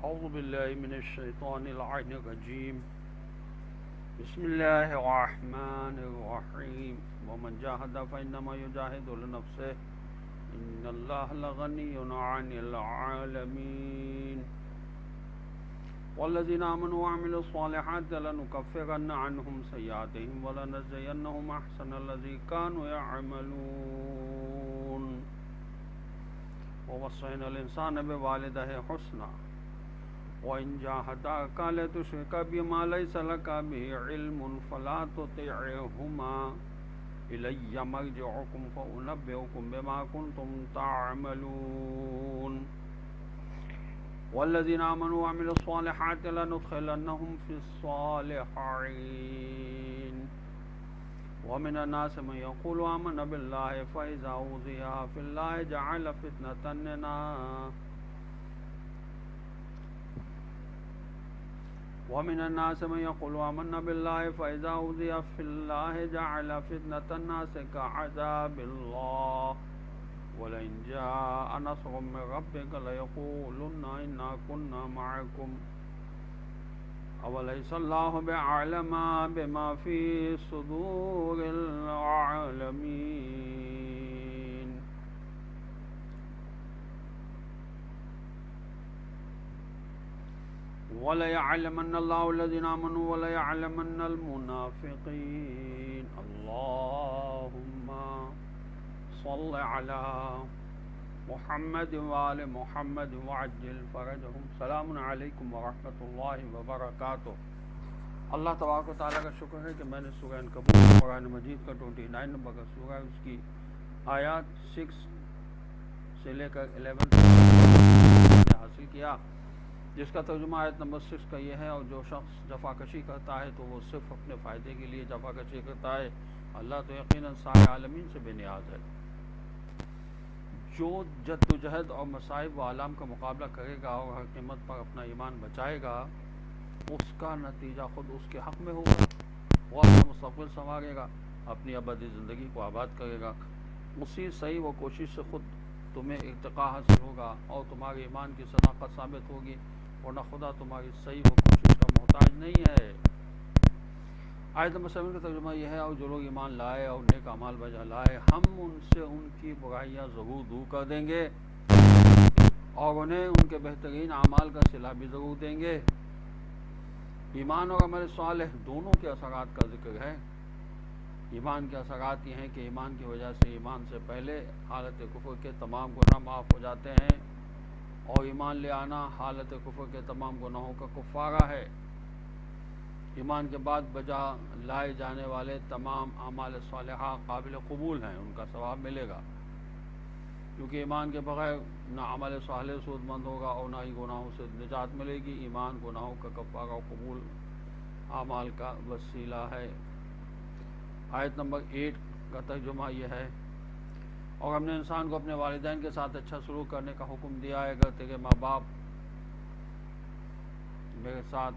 أعوذ بالله من الشيطان اللعين الرجيم. بسم الله الرحمن الرحيم. ومن جاهد فإنما يجاهد لنفسه إن الله لغني عن العالمين. والذين آمنوا وعملوا الصالحات لنكفرن عنهم سيئاتهم ولنجزينهم أحسن الذي كانوا يعملون. ووصينا الإنسان بوالديه حسنا وإن جاهداك لتشرك بما ليس لك به علم فلا تطعهما إلي مرجعكم فأنبئكم بما كنتم تعملون. والذين آمنوا وعملوا الصالحات لندخلنهم في الصالحين. ومن الناس من يقول آمنا بالله فإذا أوذي في الله جعل فتنة الناس ومن الناس من يقول آمنا بالله فإذا أوذي في الله جعل فتنة الناس كعذاب الله ولئن جاء نصر من ربك ليقولن إنا كنا معكم أوليس الله بأعلم بما في صدور العالمين. وَلَيَعْلَمَنَّ اللَّهُ الَّذِينَ آمَنُوا وَلَيَعْلَمَنَّ الْمُنَافِقِينَ. اللهم صل على محمد وآل محمد وعجل فرجهم. السلام علیکم ورحمۃ اللہ وبرکاتہ. اللہ تبارک و تعالیٰ کا شکر ہے کہ میں نے سورہ عنکبوت قرآن مجید کا 29 نمبر کا سورہ ہے، اس کی آیات 6 سے لے کر 11 تک حاصل کیا، جس کا ترجمہ آیت نمبر 6 کا یہ ہے: اور جو شخص جفاکشی کرتا ہے تو وہ صرف اپنے فائدے کے لیے جفاکشی کرتا ہے، اللہ تو یقیناً سارے عالمین سے بے نیاز ہے. جو جد و جہد اور مصائب و آلام کا مقابلہ کرے گا اور ہر قیمت پر اپنا ایمان بچائے گا، اس کا نتیجہ خود اس کے حق میں ہوگا. وہ اپنا مستقبل سنوارے گا، اپنی ابدی زندگی کو آباد کرے گا. اسی صحیح و کوشش سے خود تمہیں ارتقاء حاصل ہوگا اور تمہارے ایمان کی صداقت ثابت ہوگی، ورنہ خدا تمہاری صحیح و کوشش کا محتاج نہیں ہے. آیت نمبر 7 کا ترجمہ یہ ہے: اور جو لوگ ایمان لائے اور نیک اعمال بجا لائے، ہم ان سے ان کی برائیاں ضرور دور کر دیں گے اور انہیں ان کے بہترین اعمال کا صلہ بھی ضرور دیں گے. ایمان اور عمل صالح دونوں کے اثرات کا ذکر ہے. ایمان کے اثرات یہ ہیں کہ ایمان کی وجہ سے ایمان سے پہلے حالت کفر کے تمام گناہ معاف ہو جاتے ہیں، اور ایمان لے آنا حالت کفر کے تمام گناہوں کا کفارہ ہے. ایمان کے بعد بجا لائے جانے والے تمام اعمال صالحہ قابل قبول ہیں، ان کا ثواب ملے گا، کیونکہ ایمان کے بغیر نہ عمل صالح سود مند ہوگا اور نہ ہی گناہوں سے نجات ملے گی. ایمان گناہوں کا کفارہ اور قبول اعمال کا وسیلہ ہے. آیت نمبر 8 کا ترجمہ یہ ہے: اور ہم نے انسان کو اپنے والدین کے ساتھ اچھا سلوک کرنے کا حکم دیا ہے. اگر تیرے ماں باپ میرے ساتھ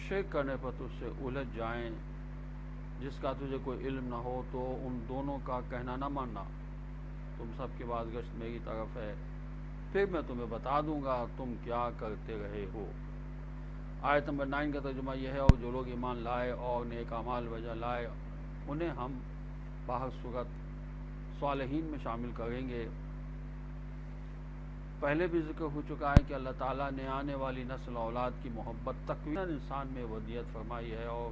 شرک کرنے پر تجھ سے الجھ جائیں جس کا تجھے کوئی علم نہ ہو، تو ان دونوں کا کہنا نہ ماننا. تم سب کی بازگشت میری طرف ہے، پھر میں تمہیں بتا دوں گا تم کیا کرتے رہے ہو. آیت نمبر 9 کا ترجمہ یہ ہے: اور جو لوگ ایمان لائے اور نیک اعمال بجا لائے، انہیں ہم باہر صورت صالحین میں شامل کریں گے. پہلے بھی ذکر ہو چکا ہے کہ اللہ تعالیٰ نے آنے والی نسل اولاد کی محبت تقویٰ انسان میں ودیت فرمائی ہے، اور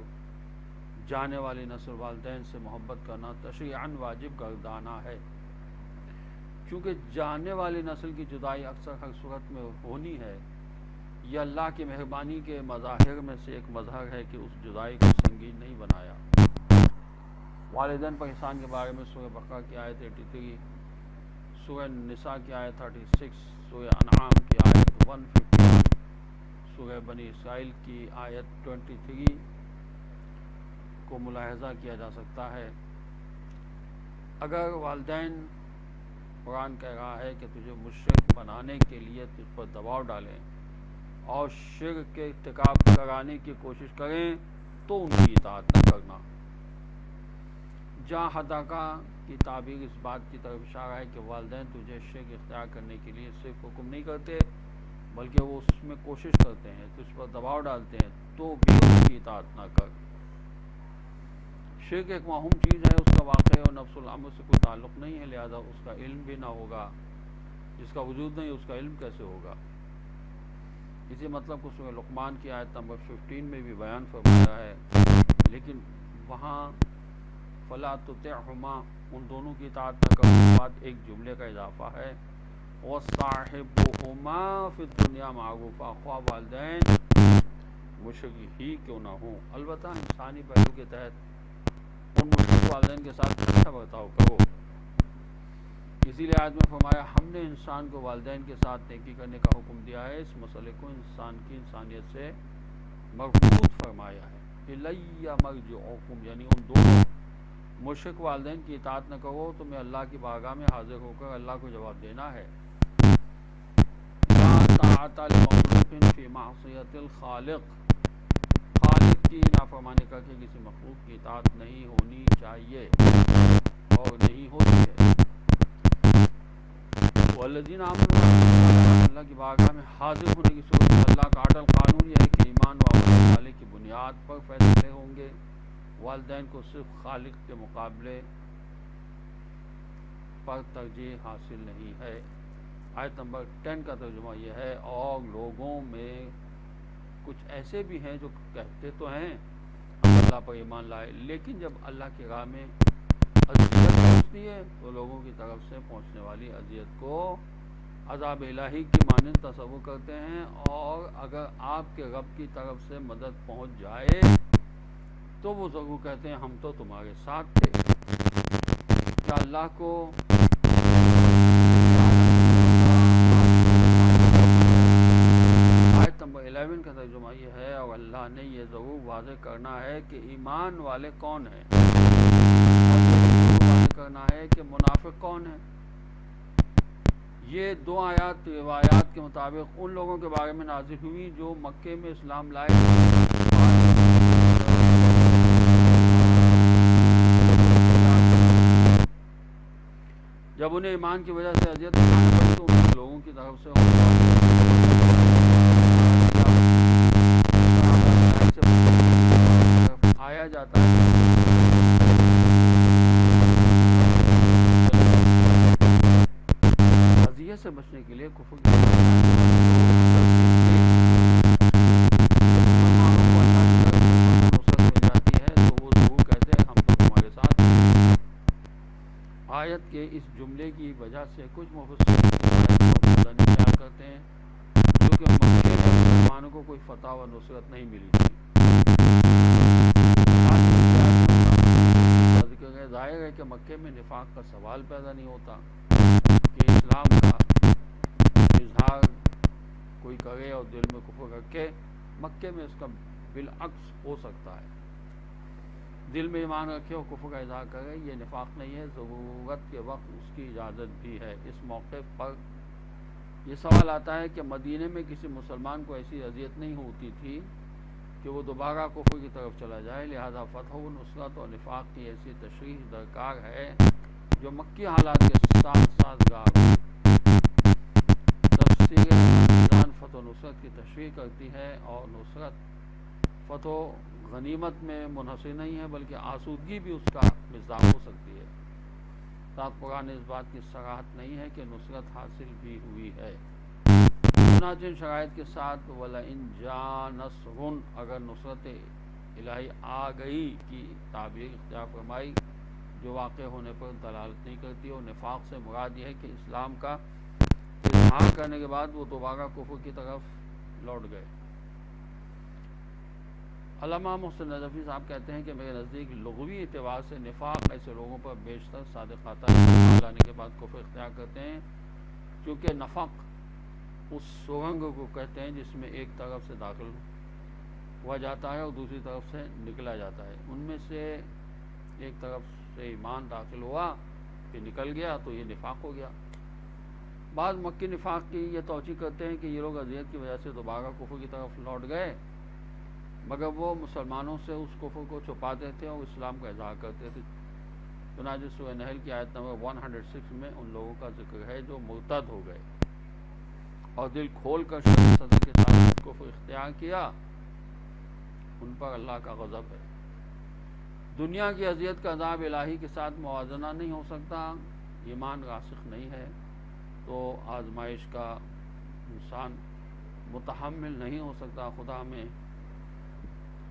جانے والی نسل والدین سے محبت کرنا تشریعاً واجب گردانا ہے. چونکہ جانے والی نسل کی جدائی اکثر ہر صورت میں ہونی ہے، یہ اللہ کی مہربانی کے مظاہر میں سے ایک مظہر ہے کہ اس جدائی کو سنگین نہیں بنایا. والدین پر احسان کے بارے میں سورہ بقرہ کی آیت 83، سورہ نساء کی آیت 36، سورہ انعام کی آیت 151، سورہ بنی اسرائیل کی آیت 23 کو ملاحظہ کیا جا سکتا ہے. اگر والدین، قرآن کہہ رہا ہے کہ تجھے مشرک بنانے کے لیے تجھ پر دباؤ ڈالیں اور شرک کے ارتکاب کرانے کی کوشش کریں تو ان کی اطاعت نہ کرنا. جاہداکا کی تعبیر اس بات کی طرف اشارہ ہے کہ والدین تجھے شرک اختیار کرنے کے لیے صرف حکم نہیں کرتے بلکہ وہ اس میں کوشش کرتے ہیں، تو اس پر دباؤ ڈالتے ہیں تو بھی اس کی اطاعت نہ کر۔ شرک ایک موہوم چیز ہے، اس کا واقع اور نفس الامر سے کوئی تعلق نہیں ہے، لہذا اس کا علم بھی نہ ہوگا۔ جس کا وجود نہیں اس کا علم کیسے ہوگا؟ اسی مطلب کو سورہ لقمان کی آیت نمبر 15 میں بھی بیان فرمایا ہے، لیکن وہاں فلا تطعهما، ان دونوں کی اطاعت نہ کرو، بعد ایک جملے کا اضافہ ہے، وصاحبهما فی الدنیا معروفا، خواہ والدین مشرک ہی کیوں نہ ہوں، البتہ انسانی پہلو کے تحت ان مشرک والدین کے ساتھ اچھا برتاؤ کرو۔ اسی لیے آیت میں فرمایا ہم نے انسان کو والدین کے ساتھ نیکی کرنے کا حکم دیا ہے، اس مسئلے کو انسان کی انسانیت سے مربوط فرمایا ہے۔ الی مرجعکم، یعنی ان دونوں مشرک والدین کی اطاعت نہ کرو، تمہیں اللہ کی بارگاہ میں حاضر ہو کر اللہ کو جواب دینا ہے۔ لا طاعۃ لمخلوق فی معصیۃ الخالق، خالق کی نافرمانی کر کے کسی مخلوق کی اطاعت نہیں ہونی چاہیے اور نہیں ہوتی ہے۔ والذین آمنوا، اللہ کی بارگاہ میں حاضر ہونے کی صورت میں اللہ کا عدل قانون یہ ہے کہ ایمان واپس والے کی بنیاد پر فیصلے ہوں گے، والدین کو صرف خالق کے مقابلے پر ترجیح حاصل نہیں ہے۔ آیت نمبر 10 کا ترجمہ یہ ہے، اور لوگوں میں کچھ ایسے بھی ہیں جو کہتے تو ہیں ہم اللہ پر ایمان لائے، لیکن جب اللہ کی راہ میں اذیت پہنچتی ہے تو لوگوں کی طرف سے پہنچنے والی اذیت کو عذاب الہی کی مانند تصور کرتے ہیں، اور اگر آپ کے رب کی طرف سے مدد پہنچ جائے تو وہ ضرور کہتے ہیں ہم تو تمہارے ساتھ تھے۔ کیا اللہ کو آیت نمبر 11 کا ترجمہ یہ ہے، اور اللہ نے یہ ضرور واضح کرنا ہے کہ ایمان والے کون ہیں، واضح کرنا ہے کہ منافق کون ہیں۔ یہ دو آیات روایات کے مطابق ان لوگوں کے بارے میں نازل ہوئی جو مکے میں اسلام لائے، جب انہیں ایمان کی وجہ سے اذیت اٹھانی پڑی تو ان لوگوں کی طرف سے آیا جاتا ہے۔ اذیت سے بچنے کے لیے کفر کی آیت کے اس جملے کی وجہ سے کچھ مفسرین خیال کرتے ہیں جو کہ مکے میں مسلمانوں کو کوئی فتح و نصرت نہیں ملی تھی۔ ذکر ہے، ظاہر ہے کہ مکے میں نفاق کا سوال پیدا نہیں ہوتا کہ اسلام کا اظہار کوئی کرے اور دل میں کفر رکھے، مکے میں اس کا بالعکس ہو سکتا ہے، دل میں ایمان رکھے اور کفر کا اظہار کرے، یہ نفاق نہیں ہے، ضرورت کے وقت اس کی اجازت بھی ہے۔ اس موقع پر یہ سوال آتا ہے کہ مدینے میں کسی مسلمان کو ایسی اذیت نہیں ہوتی تھی کہ وہ دوبارہ کفر کی طرف چلا جائے، لہذا فتح و نصرت اور نفاق کی ایسی تشریح درکار ہے جو مکی حالات کے ساتھ سازگار ہو۔ تفسیر میزان فتح و نصرت کی تشریح کرتی ہے، اور نصرت فتح غنیمت میں منحصر نہیں ہے بلکہ آسودگی بھی اس کا مصداق ہو سکتی ہے۔ ساتھ قرآن اس بات کی صراحت نہیں ہے کہ نصرت حاصل بھی ہوئی ہے، چنانچہ ان شرائط کے ساتھ وَلَئِن جَاءَ نَصْرٌ، اگر نصرت الہی آ گئی کی تعبیر اختیار فرمائی جو واقع ہونے پر دلالت نہیں کرتی، اور نفاق سے مراد یہ ہے کہ اسلام کا اظہار کرنے کے بعد وہ دوبارہ کفر کی طرف لوٹ گئے۔ علامہ محسن نجفی صاحب کہتے ہیں کہ میرے نزدیک لغوی اعتبار سے نفاق ایسے لوگوں پر بیشتر صادقانہ ایمان لانے کے بعد کفر اختیار کرتے ہیں، کیونکہ نفاق اس سرنگ کو کہتے ہیں جس میں ایک طرف سے داخل ہوا جاتا ہے اور دوسری طرف سے نکلا جاتا ہے، ان میں سے ایک طرف سے ایمان داخل ہوا پھر نکل گیا تو یہ نفاق ہو گیا۔ بعض مکی نفاق کی یہ توجیہ کرتے ہیں کہ یہ لوگ اذیت کی وجہ سے دوبارہ کفر کی طرف لوٹ گئے، مگر وہ مسلمانوں سے اس کفر کو چھپاتے تھے اور اسلام کا اظہار کرتے تھے، چنانچہ سورہ نحل کی آیت نمبر 106 میں ان لوگوں کا ذکر ہے جو مرتد ہو گئے۔ اور دل کھول کر شرح صدر کے ساتھ کفر اختیار کیا، ان پر اللہ کا غضب ہے۔ دنیا کی اذیت کا عذاب الہی کے ساتھ موازنہ نہیں ہو سکتا، ایمان راسخ نہیں ہے تو آزمائش کا انسان متحمل نہیں ہو سکتا۔ خدا میں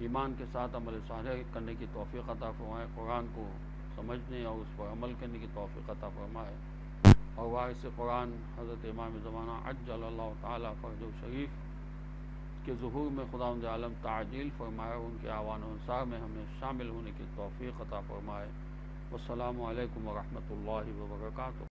ایمان کے ساتھ عمل صالح کرنے کی توفیق عطا فرمائے، قرآن کو سمجھنے اور اس پر عمل کرنے کی توفیق عطا فرمائے، اور وارث قرآن حضرت امام زمانہ عجل اللہ تعالیٰ فرج شریف کے ظہور میں خداوند عالم تعجیل فرمائے، ان کے آوان و انصار میں ہمیں شامل ہونے کی توفیق عطا فرمائے۔ والسلام علیکم ورحمۃ اللہ وبرکاتہ۔